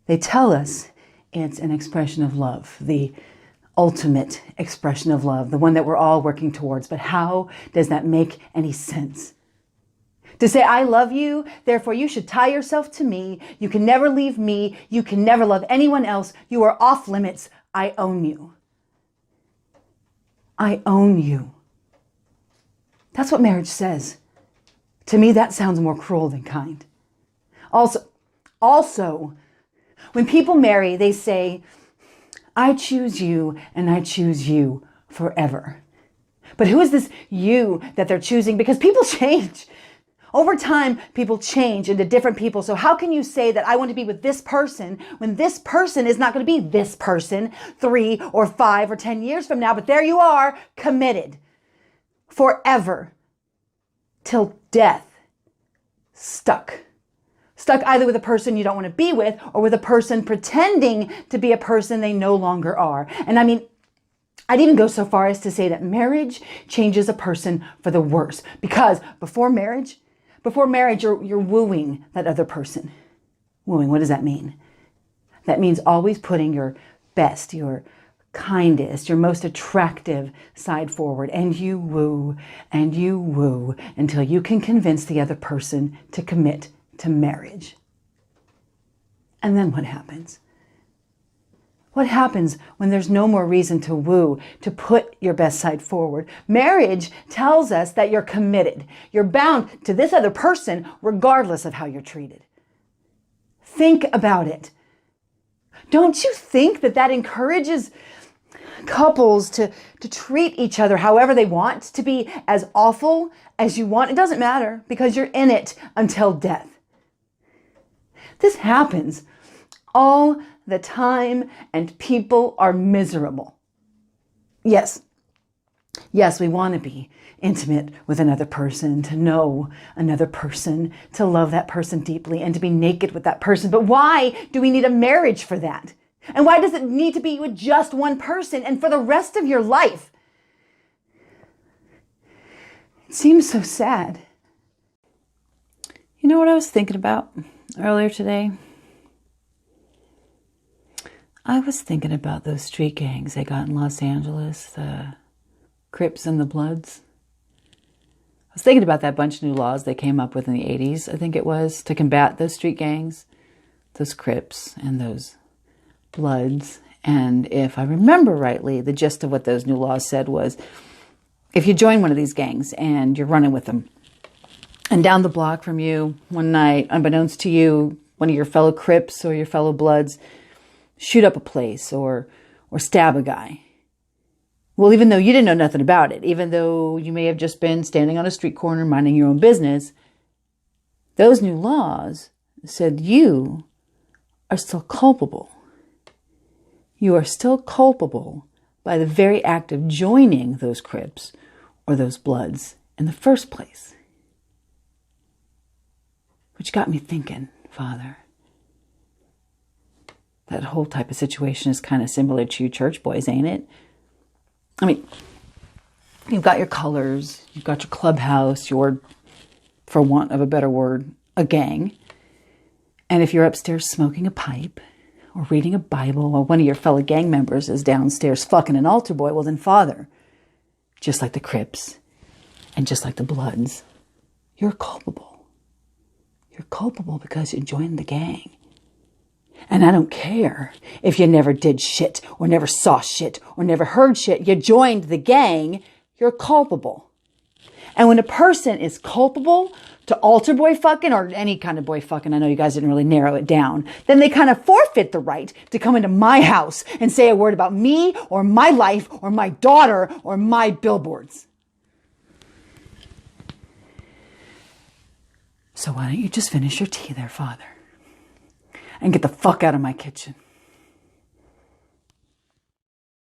They tell us it's an expression of love, the ultimate expression of love, the one that we're all working towards. But how does that make any sense? To say, I love you, therefore you should tie yourself to me. You can never leave me. You can never love anyone else. You are off limits. I own you. I own you. That's what marriage says. To me, that sounds more cruel than kind. Also, when people marry, they say, I choose you and I choose you forever. But who is this you that they're choosing? Because people change. Over time, people change into different people. So how can you say that I want to be with this person when this person is not going to be this person 3 or 5 or 10 years from now? But there you are, committed forever till death, stuck either with a person you don't want to be with or with a person pretending to be a person they no longer are. And I mean, I'd even go so far as to say that marriage changes a person for the worse, because before marriage, you're wooing that other person. Wooing, what does that mean? That means always putting your best, your kindest, your most attractive side forward. And you woo until you can convince the other person to commit to marriage. And then what happens? What happens when there's no more reason to woo, to put your best side forward? Marriage tells us that you're committed. You're bound to this other person regardless of how you're treated. Think about it. Don't you think that encourages couples to treat each other however they want, to be as awful as you want? It doesn't matter because you're in it until death. This happens all the time, and people are miserable. Yes, we want to be intimate with another person, to know another person, to love that person deeply, and to be naked with that person. But why do we need a marriage for that? And why does it need to be with just one person and for the rest of your life? It seems so sad. You know what I was thinking about earlier today? I was thinking about those street gangs they got in Los Angeles, the Crips and the Bloods. I was thinking about that bunch of new laws they came up with in the 80s, I think it was, to combat those street gangs, those Crips and those Bloods. And if I remember rightly, the gist of what those new laws said was, if you join one of these gangs and you're running with them, and down the block from you one night, unbeknownst to you, one of your fellow Crips or your fellow Bloods shoot up a place or stab a guy. Well, even though you didn't know nothing about it, even though you may have just been standing on a street corner minding your own business, those new laws said you are still culpable. You are still culpable by the very act of joining those Crips or those Bloods in the first place. Which got me thinking, Father, that whole type of situation is kind of similar to you church boys, ain't it? I mean, you've got your colors, you've got your clubhouse, your, for want of a better word, a gang. And if you're upstairs smoking a pipe or reading a Bible, or one of your fellow gang members is downstairs fucking an altar boy, well then, Father, just like the Crips and just like the Bloods, you're culpable. You're culpable because you joined the gang. And I don't care if you never did shit or never saw shit or never heard shit. You joined the gang, you're culpable. And when a person is culpable to altar boy fucking or any kind of boy fucking, I know you guys didn't really narrow it down, then they kind of forfeit the right to come into my house and say a word about me or my life or my daughter or my billboards. So why don't you just finish your tea there, Father? And get the fuck out of my kitchen.